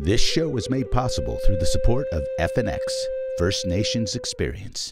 This show was made possible through the support of FNX, First Nations Experience.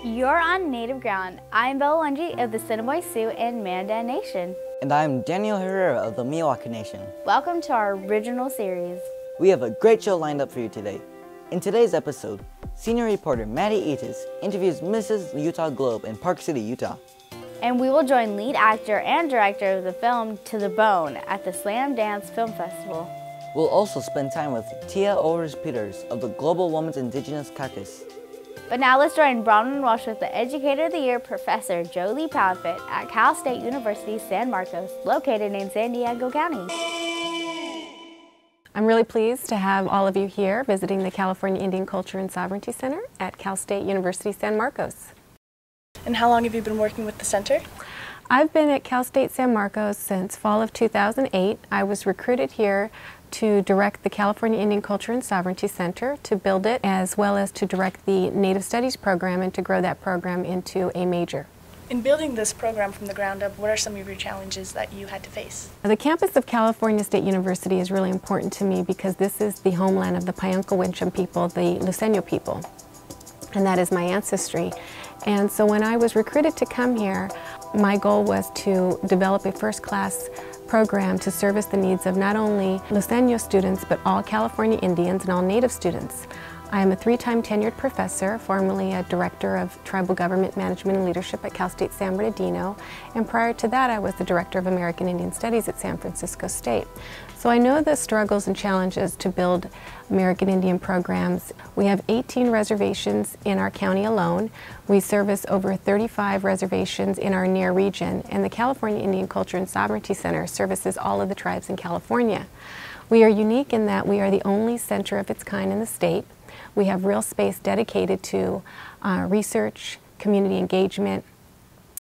You're on native ground. I'm Bella Lungi of the Assiniboine Sioux and Mandan Nation. And I'm Daniel Herrera of the Miwok Nation. Welcome to our original series. We have a great show lined up for you today. In today's episode, senior reporter Maddie Eatis interviews Mrs. Utah Globe in Park City, Utah. And we will join lead actor and director of the film To the Bone at the Slam Dance Film Festival. We'll also spend time with Tia Owers-Peters of the Global Women's Indigenous Caucus. But now let's join Bronwyn Walsh with the Educator of the Year, Professor Jolie Proudfit at Cal State University San Marcos, located in San Diego County. I'm really pleased to have all of you here visiting the California Indian Culture and Sovereignty Center at Cal State University San Marcos. And how long have you been working with the center? I've been at Cal State San Marcos since fall of 2008. I was recruited here to direct the California Indian Culture and Sovereignty Center, to build it, as well as to direct the Native Studies program and to grow that program into a major. In building this program from the ground up, what are some of your challenges that you had to face? The campus of California State University is really important to me because this is the homeland of the Payankawincham people, the Luiseño people, and that is my ancestry. And so when I was recruited to come here, my goal was to develop a first-class program to service the needs of not only Luiseño students, but all California Indians and all Native students. I am a three-time tenured professor, formerly a director of tribal government management and leadership at Cal State San Bernardino, and prior to that I was the director of American Indian Studies at San Francisco State. So I know the struggles and challenges to build American Indian programs. We have 18 reservations in our county alone. We service over 35 reservations in our near region, and the California Indian Culture and Sovereignty Center services all of the tribes in California. We are unique in that we are the only center of its kind in the state. We have real space dedicated to research, community engagement,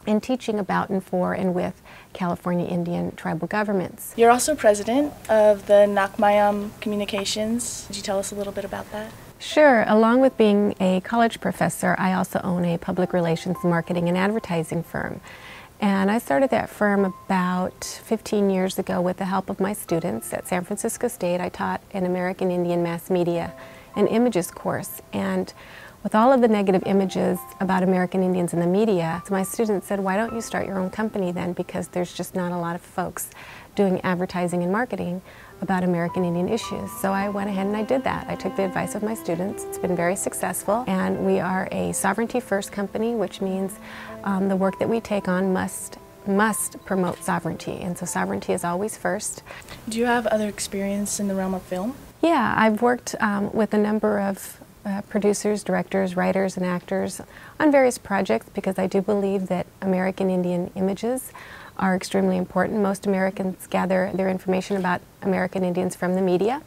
and teaching about and for and with California Indian tribal governments. You're also president of the Nakmayam Communications. Could you tell us a little bit about that? Sure. Along with being a college professor, I also own a public relations, marketing, and advertising firm. And I started that firm about 15 years ago with the help of my students at San Francisco State. I taught an American Indian mass media and images course, and with all of the negative images about American Indians in the media, my students said, why don't you start your own company then, because there's just not a lot of folks doing advertising and marketing about American Indian issues. So I went ahead and I did that. I took the advice of my students. It's been very successful, and we are a sovereignty first company, which means the work that we take on must promote sovereignty, and so sovereignty is always first. Do you have other experience in the realm of film? Yeah, I've worked with a number of producers, directors, writers, and actors on various projects because I do believe that American Indian images are extremely important. Most Americans gather their information about American Indians from the media,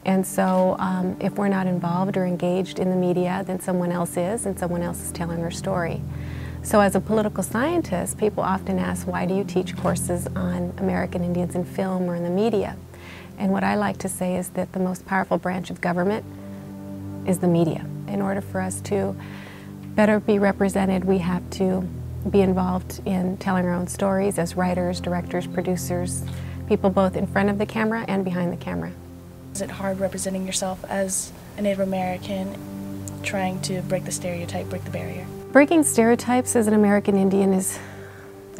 and so if we're not involved or engaged in the media, then someone else is, and someone else is telling our story. So as a political scientist, people often ask, why do you teach courses on American Indians in film or in the media? And what I like to say is that the most powerful branch of government is the media. In order for us to better be represented, we have to be involved in telling our own stories as writers, directors, producers, people both in front of the camera and behind the camera. Is it hard representing yourself as a Native American, trying to break the stereotype, break the barrier? Breaking stereotypes as an American Indian is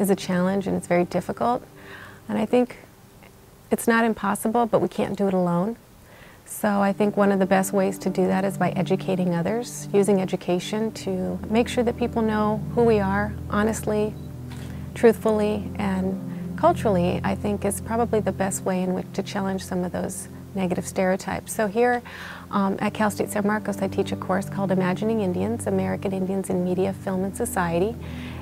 a challenge, and it's very difficult. And I think it's not impossible, but we can't do it alone. So I think one of the best ways to do that is by educating others, using education to make sure that people know who we are honestly, truthfully, and culturally. I think is probably the best way in which to challenge some of those negative stereotypes. So here at Cal State San Marcos, I teach a course called Imagining Indians, American Indians in Media, Film, and Society.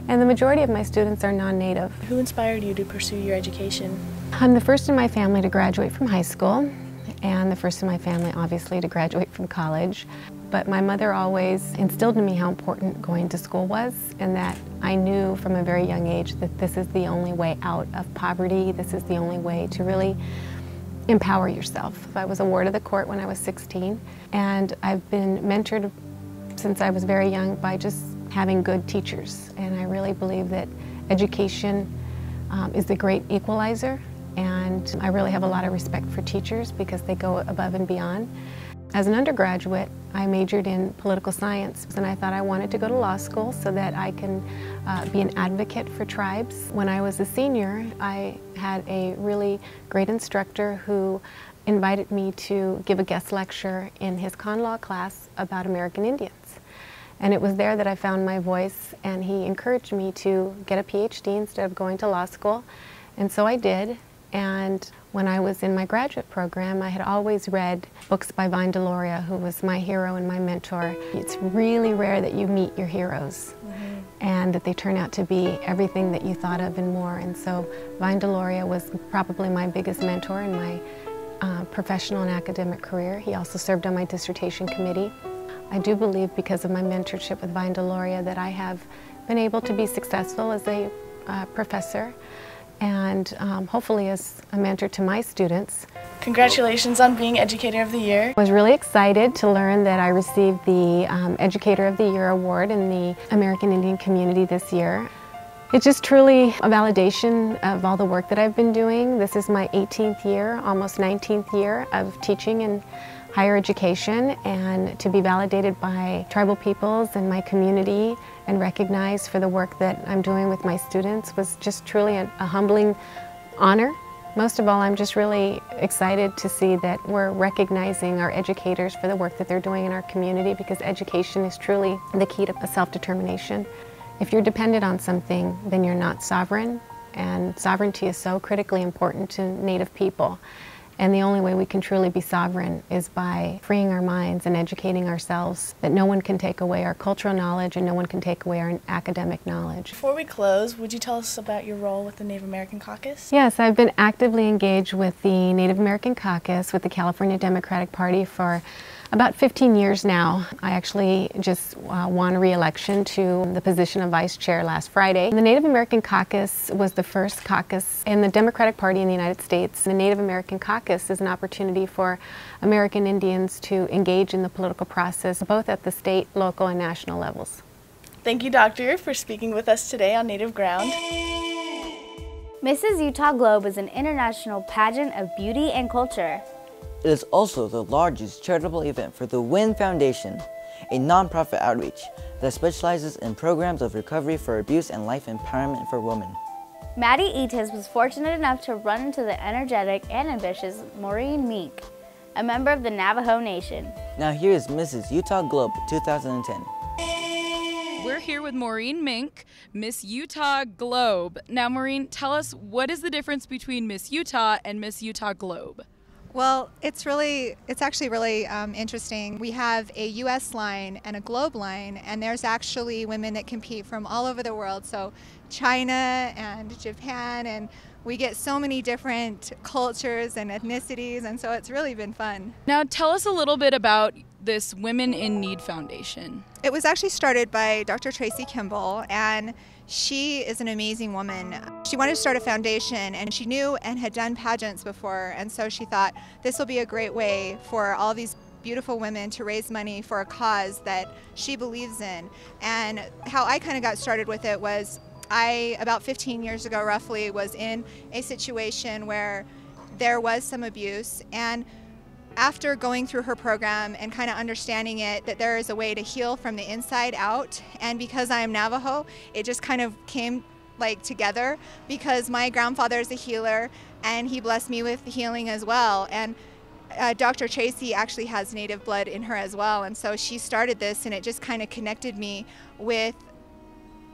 And the majority of my students are non-Native. Who inspired you to pursue your education? I'm the first in my family to graduate from high school, and the first in my family, obviously, to graduate from college. but my mother always instilled in me how important going to school was, and that I knew from a very young age that this is the only way out of poverty. This is the only way to really empower yourself. I was a ward of the court when I was 16, and I've been mentored since I was very young by just having good teachers. And I really believe that education is the great equalizer, and I really have a lot of respect for teachers because they go above and beyond. As an undergraduate, I majored in political science, and I thought I wanted to go to law school so that I can be an advocate for tribes. When I was a senior, I had a really great instructor who invited me to give a guest lecture in his con law class about American Indians. And it was there that I found my voice, and he encouraged me to get a PhD instead of going to law school. And so I did. And when I was in my graduate program, I had always read books by Vine Deloria, who was my hero and my mentor. It's really rare that you meet your heroes and that they turn out to be everything that you thought of and more. And so Vine Deloria was probably my biggest mentor in my professional and academic career. He also served on my dissertation committee. I do believe, because of my mentorship with Vine Deloria, that I have been able to be successful as a professor and hopefully as a mentor to my students. Congratulations on being Educator of the Year. I was really excited to learn that I received the Educator of the Year award in the American Indian community this year. It's just truly a validation of all the work that I've been doing. This is my 18th year, almost 19th year of teaching in higher education, and to be validated by tribal peoples and my community and recognized for the work that I'm doing with my students was just truly a humbling honor. Most of all, I'm just really excited to see that we're recognizing our educators for the work that they're doing in our community, because education is truly the key to self-determination. If you're dependent on something, then you're not sovereign, and sovereignty is so critically important to Native people. And the only way we can truly be sovereign is by freeing our minds and educating ourselves, that no one can take away our cultural knowledge and no one can take away our academic knowledge. Before we close, would you tell us about your role with the Native American Caucus? Yes, I've been actively engaged with the Native American Caucus with the California Democratic Party for about 15 years now. I actually just won re-election to the position of vice chair last Friday. The Native American Caucus was the first caucus in the Democratic Party in the United States. The Native American Caucus is an opportunity for American Indians to engage in the political process, both at the state, local, and national levels. Thank you, Doctor, for speaking with us today on Native Ground. Mrs. Utah Globe is an international pageant of beauty and culture. It is also the largest charitable event for the WIN Foundation, a nonprofit outreach that specializes in programs of recovery for abuse and life empowerment for women. Maddie Etis was fortunate enough to run into the energetic and ambitious Maureen Mink, a member of the Navajo Nation. Now here is Mrs. Utah Globe 2010. We're here with Maureen Mink, Miss Utah Globe. Now Maureen, tell us, what is the difference between Miss Utah and Miss Utah Globe? Well, it's actually really interesting. We have a U.S. line and a globe line, and there's actually women that compete from all over the world. So China and Japan, and we get so many different cultures and ethnicities, and so it's really been fun. Now tell us a little bit about this Women in Need Foundation. It was actually started by Dr. Tracy Kimball, and she is an amazing woman. She wanted to start a foundation, and she knew and had done pageants before, and so she thought this will be a great way for all these beautiful women to raise money for a cause that she believes in. And how I kind of got started with it was I, about 15 years ago roughly, was in a situation where there was some abuse, and after going through her program and kind of understanding it, that there is a way to heal from the inside out, and because I am Navajo, it just kind of came like together, because my grandfather is a healer and he blessed me with healing as well. And Dr. Tracy actually has Native blood in her as well, and so she started this, and it just kind of connected me with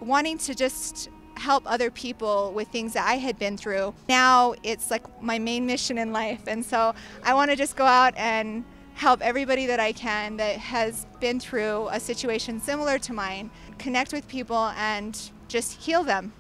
wanting to just help other people with things that I had been through. Now it's like my main mission in life, and so I want to just go out and help everybody that I can that has been through a situation similar to mine, connect with people and just heal them.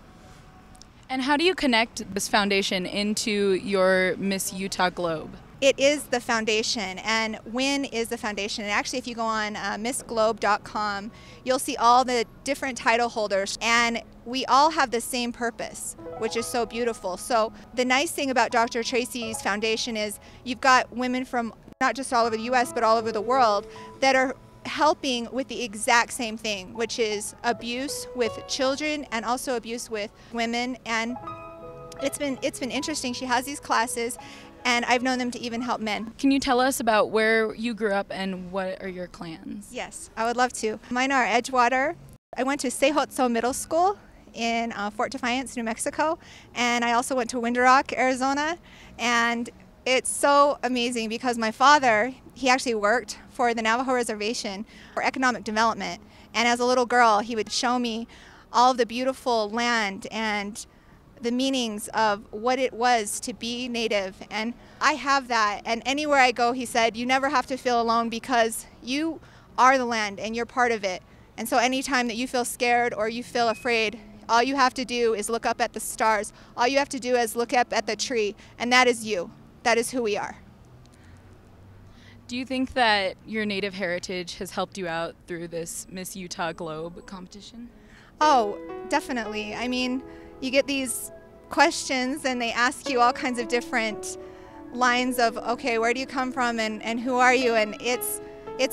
And how do you connect this foundation into your Miss Utah Globe? it is the foundation, and WIN is the foundation. And actually, if you go on missglobe.com, you'll see all the different title holders, and we all have the same purpose, which is so beautiful. So the nice thing about Dr. Tracy's foundation is you've got women from not just all over the U.S., but all over the world that are helping with the exact same thing, which is abuse with children and also abuse with women. And it's been interesting. She has these classes, and I've known them to even help men. Can you tell us about where you grew up and what are your clans? Yes, I would love to. Mine are Edgewater. I went to Sejotso Middle School in Fort Defiance, New Mexico, and I also went to Winter Rock, Arizona. And it's so amazing because my father, he actually worked for the Navajo Reservation for economic development. And as a little girl, he would show me all of the beautiful land and the meanings of what it was to be Native. And I have that. And anywhere I go, he said, you never have to feel alone because you are the land and you're part of it. And so anytime that you feel scared or you feel afraid, all you have to do is look up at the stars. All you have to do is look up at the tree, and that is you. That is who we are. Do you think that your Native heritage has helped you out through this Miss Utah Globe competition? Oh, definitely. I mean, you get these questions and they ask you all kinds of different lines of, okay, where do you come from and who are you? And it's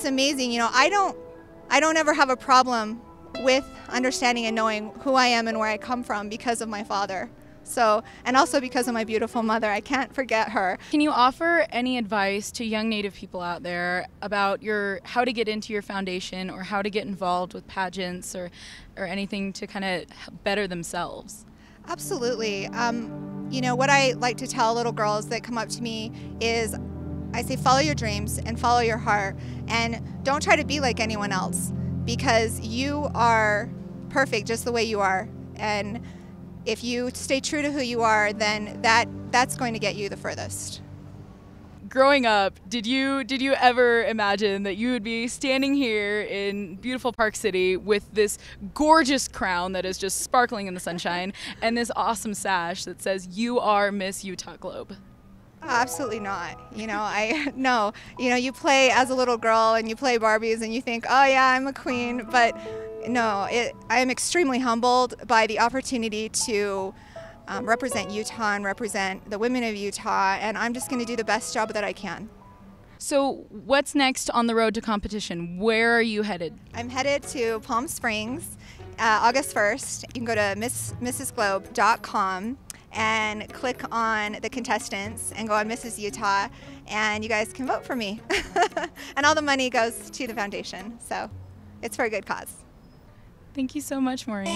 amazing. You know, I don't ever have a problem with understanding and knowing who I am and where I come from because of my father. So, and also because of my beautiful mother. I can't forget her. Can you offer any advice to young Native people out there about how to get into your foundation or how to get involved with pageants or anything to kind of better themselves? Absolutely. You know, what I like to tell little girls that come up to me is I say follow your dreams and follow your heart, and don't try to be like anyone else because you are perfect just the way you are. And if you stay true to who you are, then that's going to get you the furthest. Growing up, did you ever imagine that you would be standing here in beautiful Park City with this gorgeous crown that is just sparkling in the sunshine and this awesome sash that says you are Miss Utah Globe? Absolutely not. You know, no. You know, you play as a little girl and you play Barbies and you think, oh yeah, I'm a queen, but no, I am extremely humbled by the opportunity to represent Utah and represent the women of Utah, and I'm just going to do the best job that I can. So what's next on the road to competition? Where are you headed? I'm headed to Palm Springs, August 1st. You can go to missglobe.com and click on the contestants and go on Mrs. Utah, and you guys can vote for me. And all the money goes to the foundation, so it's for a good cause. Thank you so much, Maureen.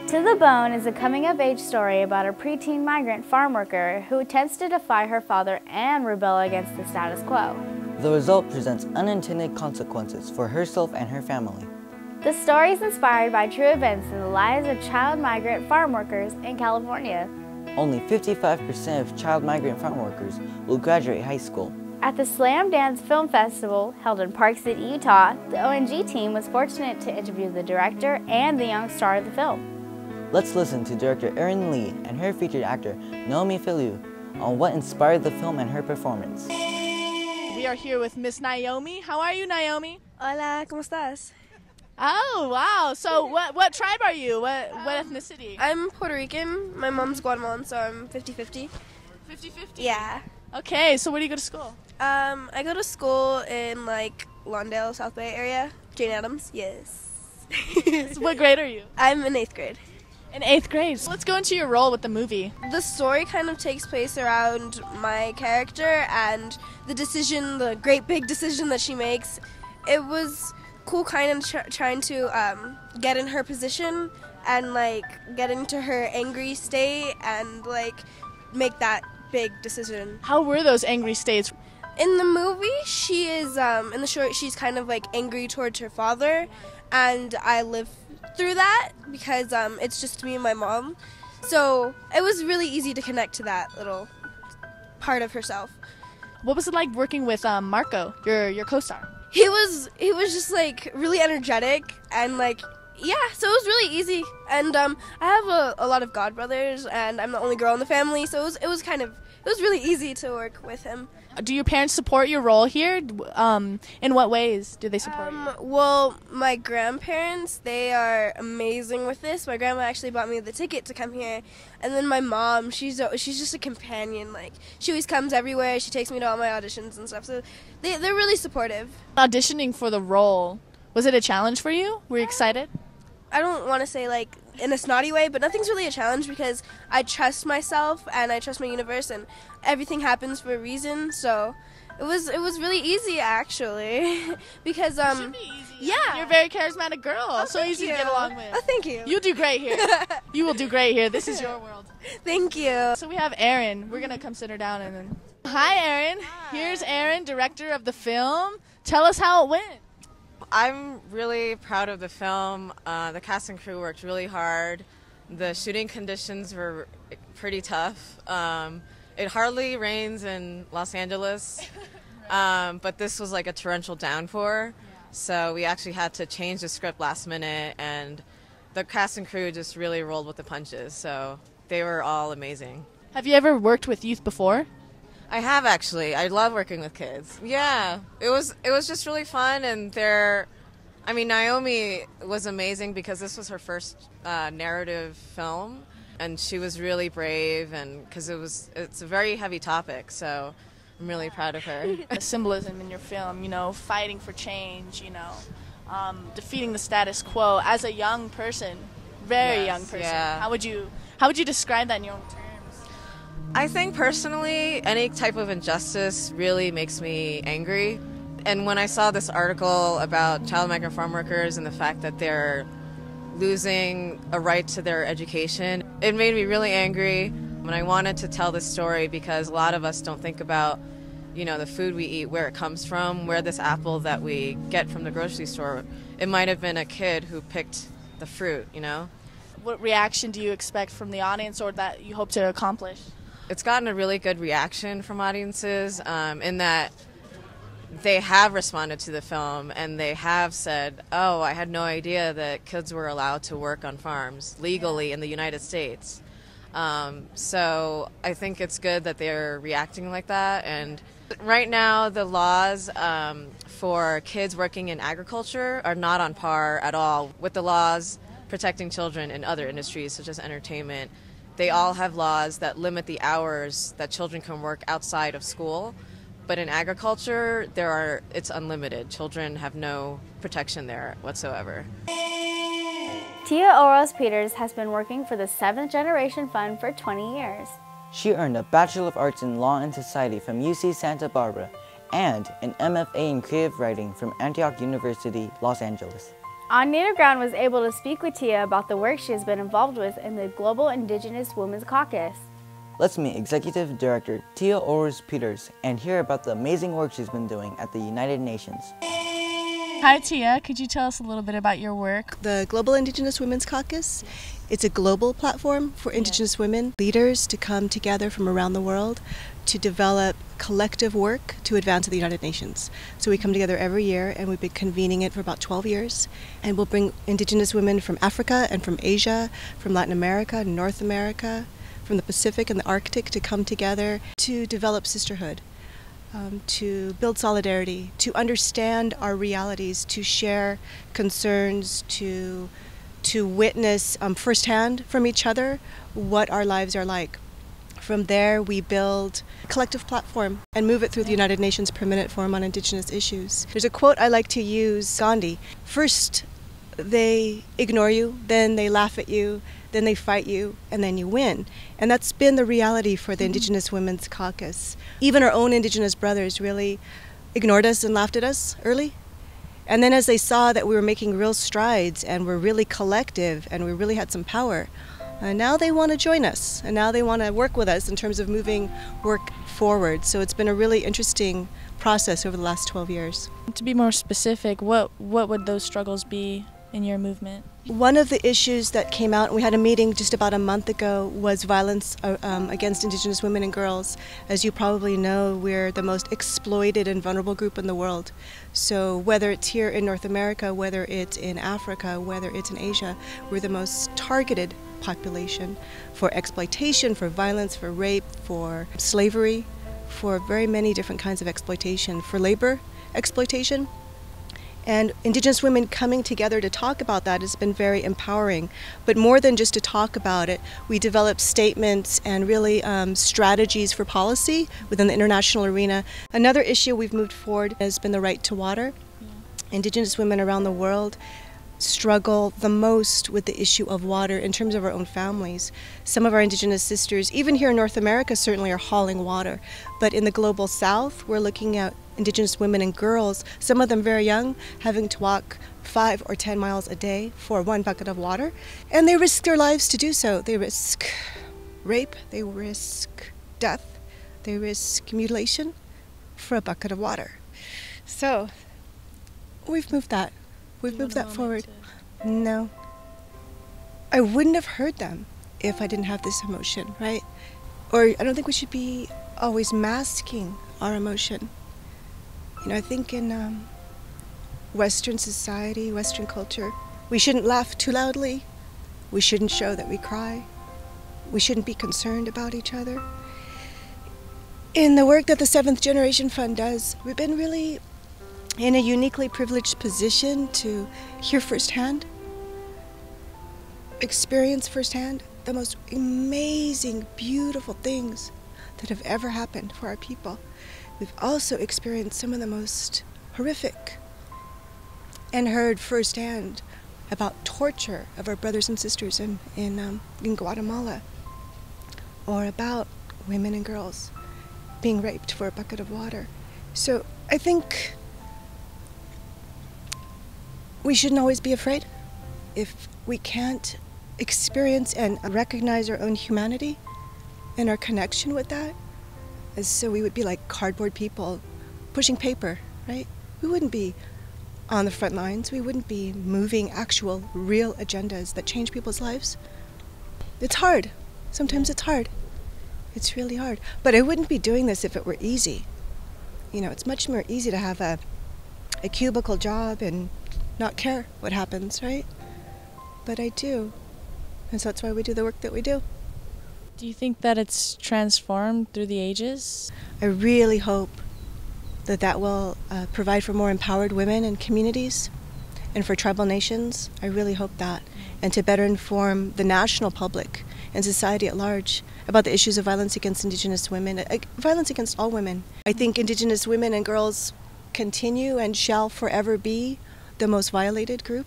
To the Bone is a coming-of-age story about a preteen migrant farm worker who attempts to defy her father and rebel against the status quo. The result presents unintended consequences for herself and her family. The story is inspired by true events in the lives of child migrant farm workers in California. Only 55% of child migrant farm workers will graduate high school. At the Slam Dance Film Festival, held in Park City, Utah, the ONG team was fortunate to interview the director and the young star of the film. Let's listen to director Erin Lee and her featured actor Naomi Filiu on what inspired the film and her performance. We are here with Miss Naomi. How are you, Naomi? Hola, ¿cómo estás? Oh, wow. So what tribe are you? What ethnicity? I'm Puerto Rican. My mom's Guatemalan, so I'm 50-50. 50-50? Yeah. Okay, so where do you go to school? I go to school in, like, Lawndale, South Bay area. Jane Addams, yes. So what grade are you? I'm in 8th grade. In 8th grade. So let's go into your role with the movie. The story kind of takes place around my character and the decision, the great big decision that she makes. It was cool kind of trying to get in her position and, like, get into her angry state and, like, make that big decision. How were those angry states? In the movie, she is, in the short, she's kind of, like, angry towards her father, and I live through that because it's just me and my mom. So it was really easy to connect to that little part of herself. What was it like working with Marco, your co-star? He was just, like, really energetic and, like, yeah, so it was really easy. And I have a lot of godbrothers, and I'm the only girl in the family, so it was kind of was really easy to work with him. Do your parents support your role here? In what ways do they support you? Well, my grandparents, they are amazing with this. My grandma actually bought me the ticket to come here. And then my mom, she's just a companion. Like, she always comes everywhere. She takes me to all my auditions and stuff. So they're really supportive. Auditioning for the role, was it a challenge for you? Were you excited? I don't want to say like in a snotty way, but nothing's really a challenge because I trust myself and I trust my universe, and everything happens for a reason. So it was really easy actually because It should be easy. yeah, You're a very charismatic girl, Oh, so thank easy you. to get along with. Oh, thank you. You'll do great here. You will do great here. This is your world. Thank you. So we have Erin. We're gonna come sit her down and then. Hi, Erin. Here's Erin, director of the film. Tell us how it went. I'm really proud of the film. The cast and crew worked really hard. The shooting conditions were pretty tough. It hardly rains in Los Angeles, but this was like a torrential downpour. So we actually had to change the script last minute, and the cast and crew just really rolled with the punches. So they were all amazing. Have you ever worked with youth before? I have actually. I love working with kids. Yeah, it was just really fun, and Naomi was amazing because this was her first narrative film, and she was really brave, and because it's a very heavy topic, so I'm really proud of her. The symbolism in your film, fighting for change, defeating the status quo as a young person, very young person. Yeah. How would you describe that in your own terms? I think personally, any type of injustice really makes me angry. And when I saw this article about child migrant farm workers and the fact that they're losing a right to their education, it made me really angry. And I wanted to tell this story because a lot of us don't think about, the food we eat, where it comes from, where this apple that we get from the grocery store, it might have been a kid who picked the fruit, What reaction do you expect from the audience or that you hope to accomplish? It's gotten a really good reaction from audiences in that they have responded to the film and they have said, oh, I had no idea that kids were allowed to work on farms legally in the United States. So I think it's good that they're reacting like that. And right now the laws for kids working in agriculture are not on par at all with the laws protecting children in other industries such as entertainment. They all have laws that limit the hours that children can work outside of school. But in agriculture, it's unlimited. Children have no protection there whatsoever. Tia Oros Peters has been working for the 7th Generation Fund for 20 years. She earned a Bachelor of Arts in Law and Society from UC Santa Barbara and an MFA in Creative Writing from Antioch University, Los Angeles. On Native Ground was able to speak with Tia about the work she has been involved with in the Global Indigenous Women's Caucus. Let's meet Executive Director Tia Oros Peters and hear about the amazing work she's been doing at the United Nations. Hi Tia, could you tell us a little bit about your work? The Global Indigenous Women's Caucus, it's a global platform for Indigenous women leaders to come together from around the world to develop collective work to advance the United Nations. So we come together every year, and we've been convening it for about 12 years. And we'll bring Indigenous women from Africa and from Asia, from Latin America, North America, from the Pacific and the Arctic to come together to develop sisterhood, to build solidarity, to understand our realities, to share concerns, to witness firsthand from each other what our lives are like. From there, we build a collective platform and move it through the United Nations Permanent Forum on Indigenous Issues. There's a quote I like to use, Gandhi. First, they ignore you, then they laugh at you, then they fight you, and then you win. And that's been the reality for the Indigenous Women's Caucus. Even our own Indigenous brothers really ignored us and laughed at us early. And then as they saw that we were making real strides and we're really collective and we really had some power, now they want to join us, and now they want to work with us in terms of moving work forward. So it's been a really interesting process over the last 12 years. To be more specific, what would those struggles be in your movement? One of the issues that came out, and we had a meeting just about a month ago, was violence against Indigenous women and girls. As you probably know, we're the most exploited and vulnerable group in the world. So whether it's here in North America, whether it's in Africa, whether it's in Asia, we're the most targeted population, for exploitation, for violence, for rape, for slavery, for very many different kinds of exploitation, for labor exploitation. And Indigenous women coming together to talk about that has been very empowering. But more than just to talk about it, we developed statements and really strategies for policy within the international arena. Another issue we've moved forward has been the right to water. Indigenous women around the world struggle the most with the issue of water in terms of our own families. Some of our Indigenous sisters, even here in North America, certainly are hauling water. But in the global South, we're looking at Indigenous women and girls, some of them very young, having to walk 5 or 10 miles a day for 1 bucket of water. And they risk their lives to do so. They risk rape, they risk death, they risk mutilation for a bucket of water. So we've moved that. We've moved that forward. No. I wouldn't have heard them if I didn't have this emotion, right? Or I don't think we should be always masking our emotion. You know, I think in Western society, Western culture, we shouldn't laugh too loudly. We shouldn't show that we cry. We shouldn't be concerned about each other. In the work that the 7th Generation Fund does, we've been really in a uniquely privileged position to hear firsthand, experience firsthand the most amazing, beautiful things that have ever happened for our people. We've also experienced some of the most horrific and heard firsthand about torture of our brothers and sisters in Guatemala, or about women and girls being raped for a bucket of water. So I think we shouldn't always be afraid. If we can't experience and recognize our own humanity and our connection with that, so we would be like cardboard people pushing paper, right? We wouldn't be on the front lines. We wouldn't be moving actual, real agendas that change people's lives. It's hard. Sometimes it's hard. It's really hard. But I wouldn't be doing this if it were easy. You know, it's much more easy to have a cubicle job and not care what happens, right? But I do. And so that's why we do the work that we do. Do you think that it's transformed through the ages? I really hope that that will provide for more empowered women and communities and for tribal nations. I really hope that. And to better inform the national public and society at large about the issues of violence against Indigenous women, violence against all women. I think Indigenous women and girls continue and shall forever be the most violated group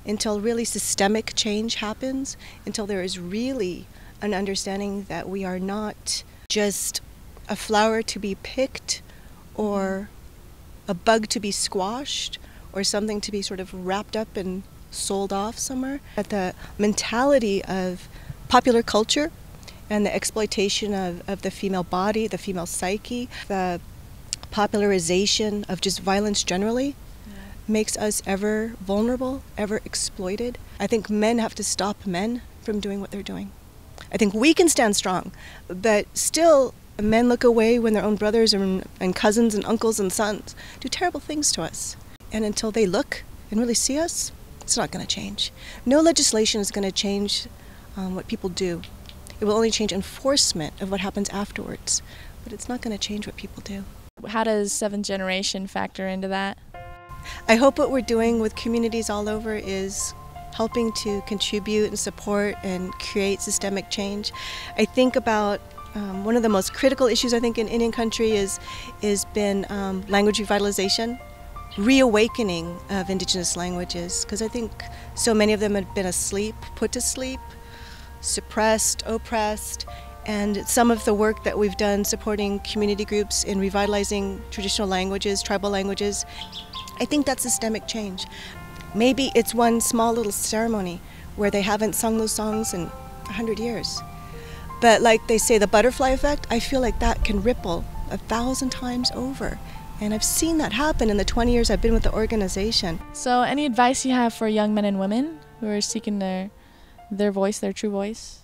until really systemic change happens, until there is really an understanding that we are not just a flower to be picked or a bug to be squashed or something to be sort of wrapped up and sold off somewhere. That the mentality of popular culture and the exploitation of the female body, the female psyche, the popularization of just violence generally makes us ever vulnerable, ever exploited. I think men have to stop men from doing what they're doing. I think we can stand strong, but still men look away when their own brothers and cousins and uncles and sons do terrible things to us. And until they look and really see us, it's not going to change. No legislation is going to change what people do. It will only change enforcement of what happens afterwards, but it's not going to change what people do. How does 7th Generation factor into that? I hope what we're doing with communities all over is helping to contribute and support and create systemic change. I think about one of the most critical issues I think in Indian country is been language revitalization, reawakening of Indigenous languages, because I think so many of them have been asleep, put to sleep, suppressed, oppressed, and some of the work that we've done supporting community groups in revitalizing traditional languages, tribal languages, I think that's systemic change. Maybe it's one small little ceremony where they haven't sung those songs in 100 years. But like they say, the butterfly effect, I feel like that can ripple 1,000 times over. And I've seen that happen in the 20 years I've been with the organization. So any advice you have for young men and women who are seeking their voice, their true voice?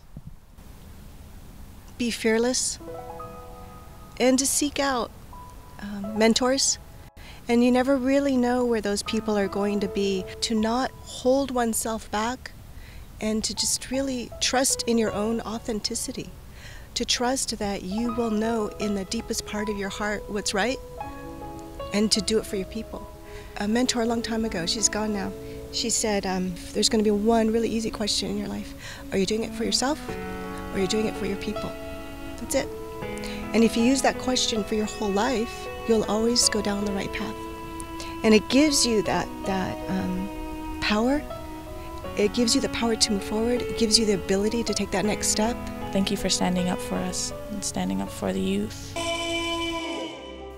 Be fearless and to seek out mentors. And you never really know where those people are going to be. To not hold oneself back and to just really trust in your own authenticity, to trust that you will know in the deepest part of your heart what's right, and to do it for your people. A mentor a long time ago, she's gone now, she said, there's going to be one really easy question in your life. Are you doing it for yourself, or are you doing it for your people? That's it. And if you use that question for your whole life, you'll always go down the right path. And it gives you that power. It gives you the power to move forward. It gives you the ability to take that next step. Thank you for standing up for us and standing up for the youth.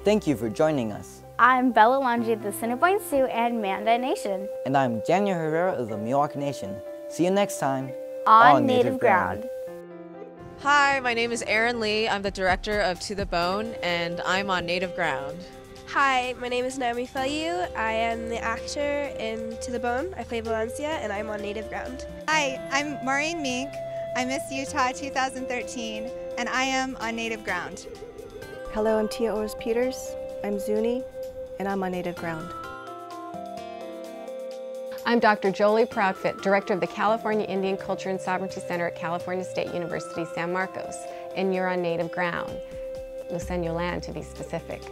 Thank you for joining us. I'm Bella Longi of the Centerpoint Sioux and Manda Nation. And I'm Daniel Herrera of the Miwok Nation. See you next time on Native Ground. Hi, my name is Erin Lee. I'm the director of To the Bone, and I'm on Native Ground. Hi, my name is Naomi Fayu. I am the actor in To the Bone. I play Valencia, and I'm on Native Ground. Hi, I'm Maureen Mink. I Miss Utah 2013, and I am on Native Ground. Hello, I'm Tia Ores-Peters. I'm Zuni, and I'm on Native Ground. I'm Dr. Jolie Proudfit, Director of the California Indian Culture and Sovereignty Center at California State University, San Marcos, and you're on Native Ground, Luiseño land to be specific.